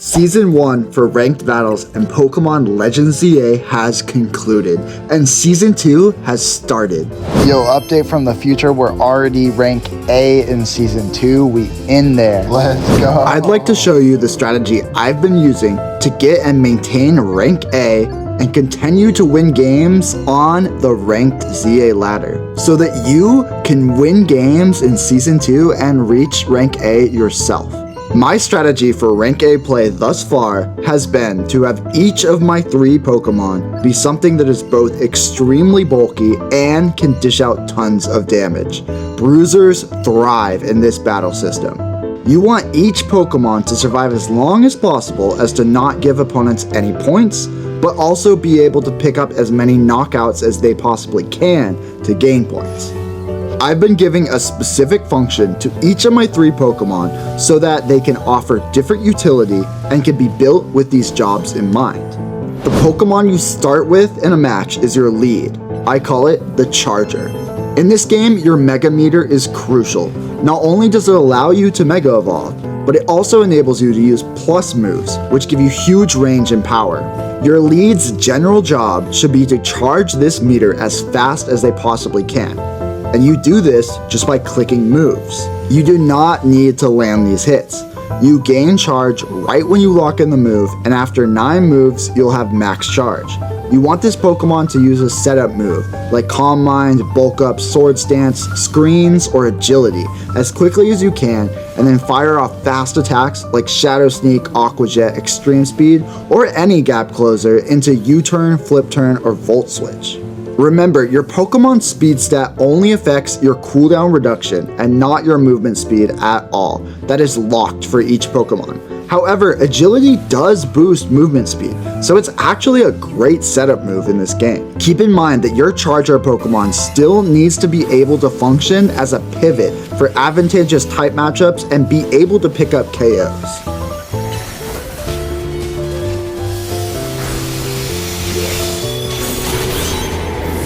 Season 1 for ranked battles in Pokemonlegendsza has concluded, and Season 2 has started. Yo, update from the future, we're already rank A in Season 2, we in there. Let's go. I'd like to show you the strategy I've been using to get and maintain rank A and continue to win games on the ranked ZA ladder, so that you can win games in Season 2 and reach rank A yourself. My strategy for rank A play thus far has been to have each of my 3 Pokemon be something that is both extremely bulky and can dish out tons of damage. Bruisers thrive in this battle system. You want each Pokemon to survive as long as possible as to not give opponents any points, but also be able to pick up as many knockouts as they possibly can to gain points. I've been giving a specific function to each of my 3 Pokemon so that they can offer different utility and can be built with these jobs in mind. The Pokemon you start with in a match is your lead. I call it the Charger. In this game, your Mega Meter is crucial. Not only does it allow you to Mega Evolve, but it also enables you to use plus moves, which give you huge range and power. Your lead's general job should be to charge this meter as fast as they possibly can. And you do this just by clicking moves. You do not need to land these hits. You gain charge right when you lock in the move, and after 9 moves, you'll have max charge. You want this Pokemon to use a setup move, like Calm Mind, Bulk Up, Sword Stance, Screens, or Agility, as quickly as you can, and then fire off fast attacks like Shadow Sneak, Aqua Jet, Extreme Speed, or any gap closer into U-Turn, Flip Turn, or Volt Switch. Remember, your Pokemon speed stat only affects your cooldown reduction and not your movement speed at all. That is locked for each Pokemon. However, agility does boost movement speed, so it's actually a great setup move in this game. Keep in mind that your Charger Pokemon still needs to be able to function as a pivot for advantageous type matchups and be able to pick up KOs.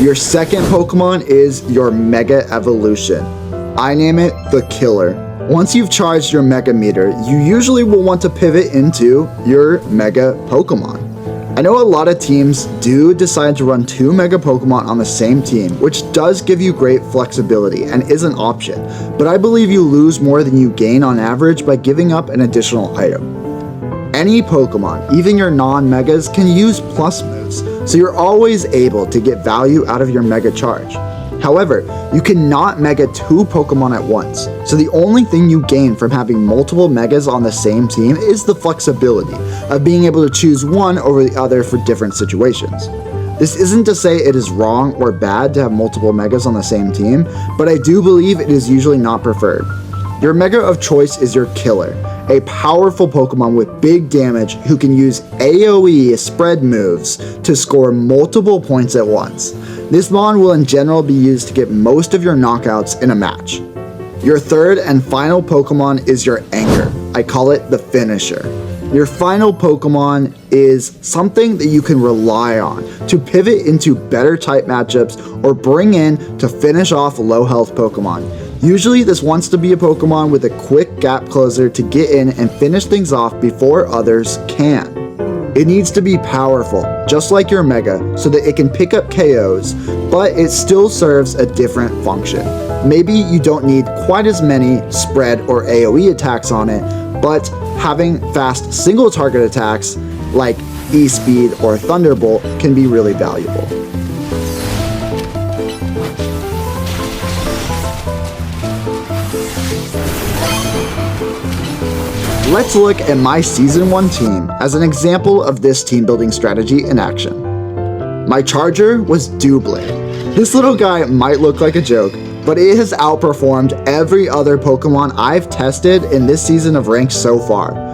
Your second Pokemon is your Mega Evolution. I name it the Killer. Once you've charged your Mega Meter, you usually will want to pivot into your Mega Pokemon. I know a lot of teams do decide to run 2 Mega Pokemon on the same team, which does give you great flexibility and is an option, but I believe you lose more than you gain on average by giving up an additional item. Any Pokemon, even your non-Megas, can use plus moves, so you're always able to get value out of your Mega Charge. However, you cannot Mega 2 Pokemon at once, so the only thing you gain from having multiple Megas on the same team is the flexibility of being able to choose one over the other for different situations. This isn't to say it is wrong or bad to have multiple Megas on the same team, but I do believe it is usually not preferred. Your Mega of choice is your Killer, a powerful Pokemon with big damage who can use AoE spread moves to score multiple points at once. This mon will in general be used to get most of your knockouts in a match. Your third and final Pokemon is your Anchor. I call it the Finisher. Your final Pokemon is something that you can rely on to pivot into better type matchups or bring in to finish off low health Pokemon. Usually this wants to be a Pokemon with a quick gap closer to get in and finish things off before others can. It needs to be powerful, just like your Mega, so that it can pick up KOs, but it still serves a different function. Maybe you don't need quite as many spread or AoE attacks on it, but having fast single target attacks like E-Speed or Thunderbolt can be really valuable. Let's look at my Season 1 team as an example of this team building strategy in action. My Charger was Doublade. This little guy might look like a joke, but it has outperformed every other Pokemon I've tested in this season of ranked so far.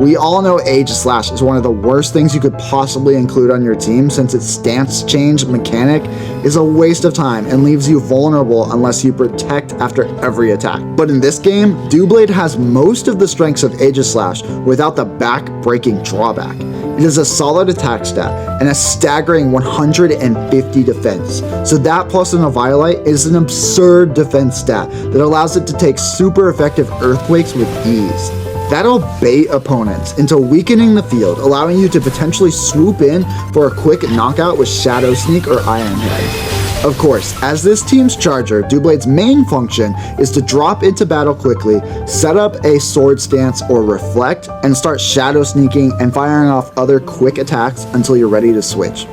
We all know Aegislash is one of the worst things you could possibly include on your team, since its stance change mechanic is a waste of time and leaves you vulnerable unless you protect after every attack. But in this game, Doublade has most of the strengths of Aegislash without the back-breaking drawback. It is a solid attack stat and a staggering 150 defense, so that plus an Eviolite is an absurd defense stat that allows it to take super effective earthquakes with ease. That'll bait opponents into weakening the field, allowing you to potentially swoop in for a quick knockout with Shadow Sneak or Iron Head. Of course, as this team's charger, Doublade's main function is to drop into battle quickly, set up a sword stance or reflect, and start shadow sneaking and firing off other quick attacks until you're ready to switch.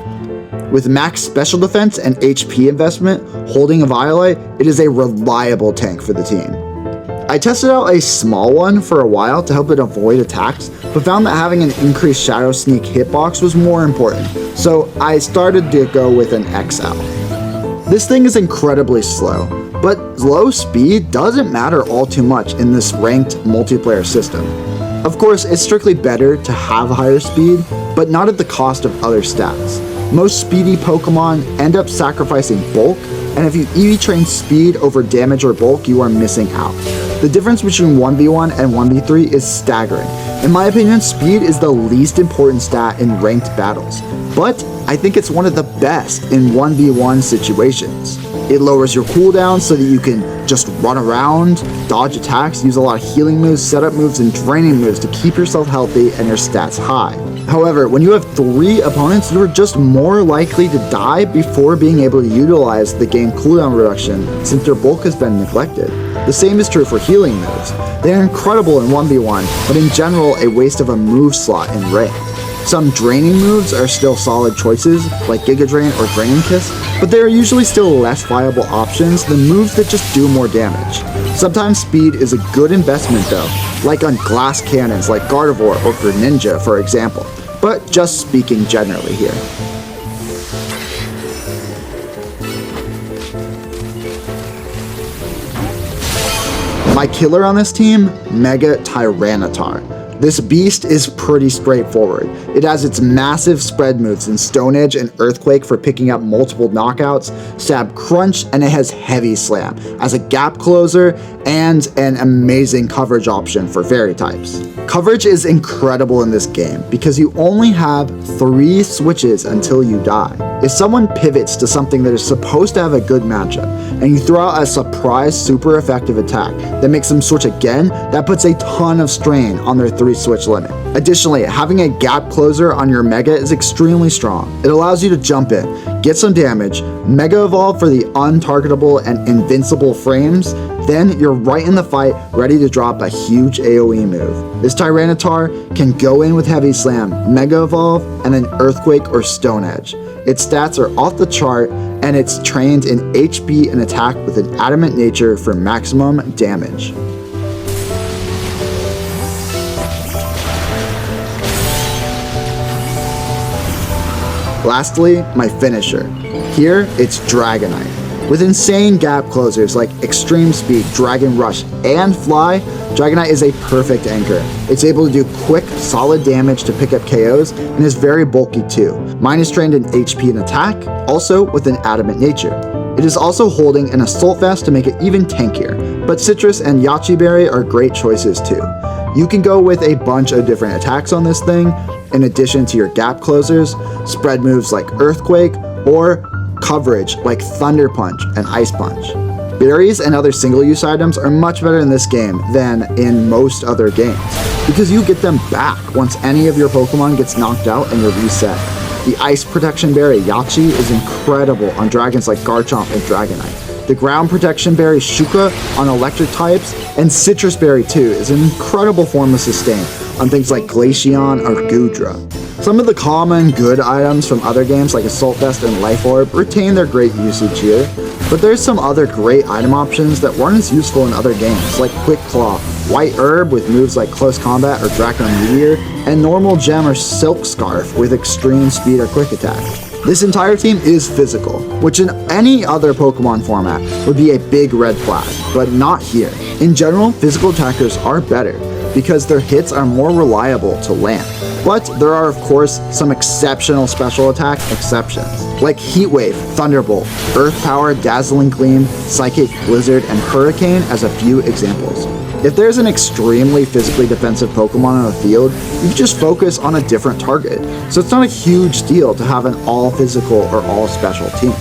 With max special defense and HP investment, holding a Violet, it is a reliable tank for the team. I tested out a small one for a while to help it avoid attacks, but found that having an increased Shadow Sneak hitbox was more important, so I started to go with an XL. This thing is incredibly slow, but low speed doesn't matter all too much in this ranked multiplayer system. Of course, it's strictly better to have higher speed, but not at the cost of other stats. Most speedy Pokemon end up sacrificing bulk, and if you EV train speed over damage or bulk, you are missing out. The difference between 1v1 and 1v3 is staggering. In my opinion, speed is the least important stat in ranked battles, but I think it's one of the best in 1v1 situations. It lowers your cooldown so that you can just run around, dodge attacks, use a lot of healing moves, setup moves, and draining moves to keep yourself healthy and your stats high. However, when you have 3 opponents, you are just more likely to die before being able to utilize the game cooldown reduction since their bulk has been neglected. The same is true for healing moves. They are incredible in 1v1, but in general a waste of a move slot in ranked. Some draining moves are still solid choices, like Giga Drain or Draining Kiss, but they are usually still less viable options than moves that just do more damage. Sometimes speed is a good investment though, like on glass cannons like Gardevoir or Greninja for example, but just speaking generally here. My killer on this team, Mega Tyranitar. This beast is pretty straightforward. It has its massive spread moves in Stone Edge and Earthquake for picking up multiple knockouts, Stab Crunch, and it has Heavy Slam as a gap closer and an amazing coverage option for fairy types. Coverage is incredible in this game because you only have 3 switches until you die. If someone pivots to something that is supposed to have a good matchup, and you throw out a surprise super effective attack that makes them switch again, that puts a ton of strain on their 3 switch limit. Additionally, having a gap closer on your Mega is extremely strong. It allows you to jump in, get some damage, Mega Evolve for the untargetable and invincible frames, then you're right in the fight, ready to drop a huge AoE move. This Tyranitar can go in with Heavy Slam, Mega Evolve, and an Earthquake or Stone Edge. Its stats are off the chart, and it's trained in HP and attack with an adamant nature for maximum damage. Lastly, my finisher. Here, it's Dragonite. With insane gap closers like Extreme Speed, Dragon Rush, and Fly, Dragonite is a perfect anchor. It's able to do quick, solid damage to pick up KOs, and is very bulky too. Mine is trained in HP and attack, also with an adamant nature. It is also holding an Assault Vest to make it even tankier, but Citrus and Yache Berry are great choices too. You can go with a bunch of different attacks on this thing, in addition to your gap closers, spread moves like Earthquake, or coverage like Thunder Punch and Ice Punch. Berries and other single-use items are much better in this game than in most other games, because you get them back once any of your Pokemon gets knocked out and you're reset. The Ice Protection Berry Yache is incredible on dragons like Garchomp and Dragonite. The Ground Protection Berry Shuka on electric types, and Citrus Berry too is an incredible form of sustain on things like Glaceon or Goodra. Some of the common good items from other games like Assault Vest and Life Orb retain their great usage here, but there's some other great item options that weren't as useful in other games like Quick Claw, White Herb with moves like Close Combat or Draco Meteor, and Normal Gem or Silk Scarf with Extreme Speed or Quick Attack. This entire team is physical, which in any other Pokemon format would be a big red flag, but not here. In general, physical attackers are better because their hits are more reliable to land. But there are of course some exceptional special attack exceptions, like Heat Wave, Thunderbolt, Earth Power, Dazzling Gleam, Psychic, Blizzard, and Hurricane as a few examples. If there's an extremely physically defensive Pokemon on the field, you can just focus on a different target, so it's not a huge deal to have an all physical or all special team.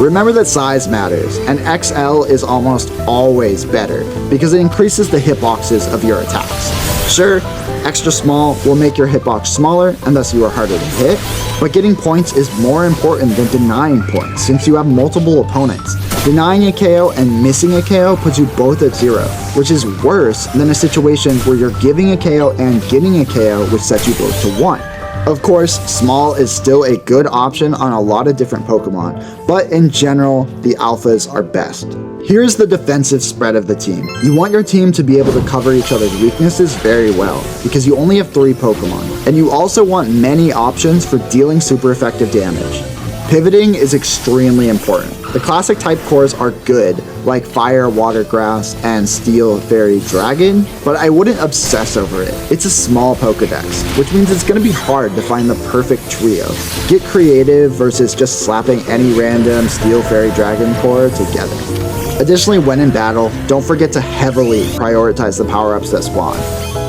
Remember that size matters, and XL is almost always better because it increases the hitboxes of your attacks. Sure, extra small will make your hitbox smaller and thus you are harder to hit, but getting points is more important than denying points since you have multiple opponents. Denying a KO and missing a KO puts you both at 0, which is worse than a situation where you're giving a KO and getting a KO, which sets you both to 1. Of course, small is still a good option on a lot of different Pokemon, but in general, the alphas are best. Here's the defensive spread of the team. You want your team to be able to cover each other's weaknesses very well, because you only have 3 Pokemon, and you also want many options for dealing super effective damage. Pivoting is extremely important. The classic type cores are good, like Fire, Water, Grass, and Steel, Fairy, Dragon, but I wouldn't obsess over it. It's a small Pokedex, which means it's going to be hard to find the perfect trio. Get creative versus just slapping any random Steel, Fairy, Dragon core together. Additionally, when in battle, don't forget to heavily prioritize the power-ups that spawn.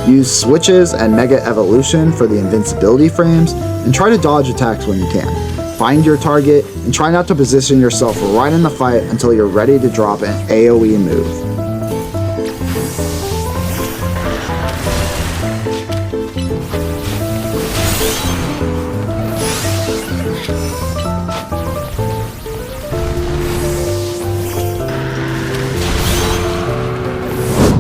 Use switches and Mega Evolution for the invincibility frames, and try to dodge attacks when you can. Find your target, and try not to position yourself right in the fight until you're ready to drop an AoE move.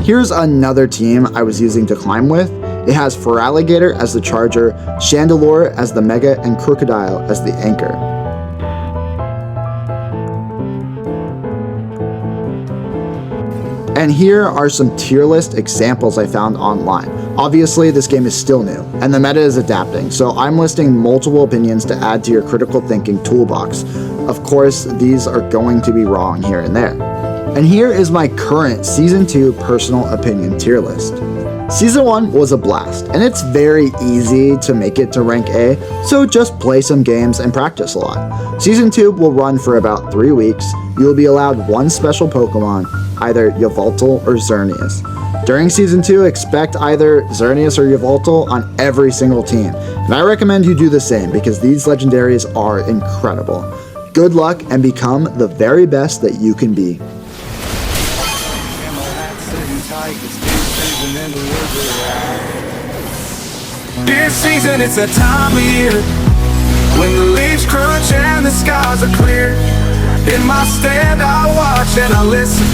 Here's another team I was using to climb with. It has Feraligatr as the charger, Chandelure as the mega, and Crocodile as the anchor. And here are some tier list examples I found online. Obviously, this game is still new, and the meta is adapting, so I'm listing multiple opinions to add to your critical thinking toolbox. Of course, these are going to be wrong here and there. And here is my current Season 2 personal opinion tier list. Season 1 was a blast, and it's very easy to make it to rank A, so just play some games and practice a lot. Season 2 will run for about 3 weeks. You will be allowed one special Pokemon, either Yveltal or Xerneas. During Season 2, expect either Xerneas or Yveltal on every single team, and I recommend you do the same because these legendaries are incredible. Good luck and become the very best that you can be. This season, it's a time of year when the leaves crunch and the skies are clear. In my stand, I watch and I listen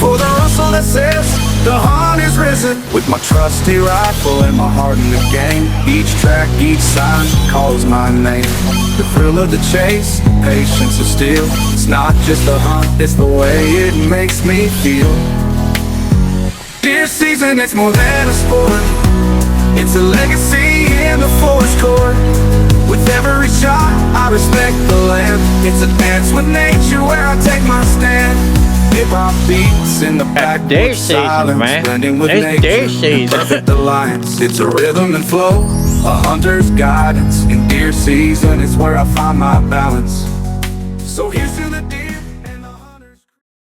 for the rustle that says the hunt is risen. With my trusty rifle and my heart in the game, each track, each sign calls my name. The thrill of the chase, patience of steel. It's not just the hunt, it's the way it makes me feel. This season, it's more than a sport. It's a legacy in the forest court. With every shot, I respect the land. It's a dance with nature where I take my stand. Hip-hop beats in the backwoods silence, blending with nature, perfect alliance. It's a rhythm and flow, a hunter's guidance. In deer season, it's where I find my balance. So here's to the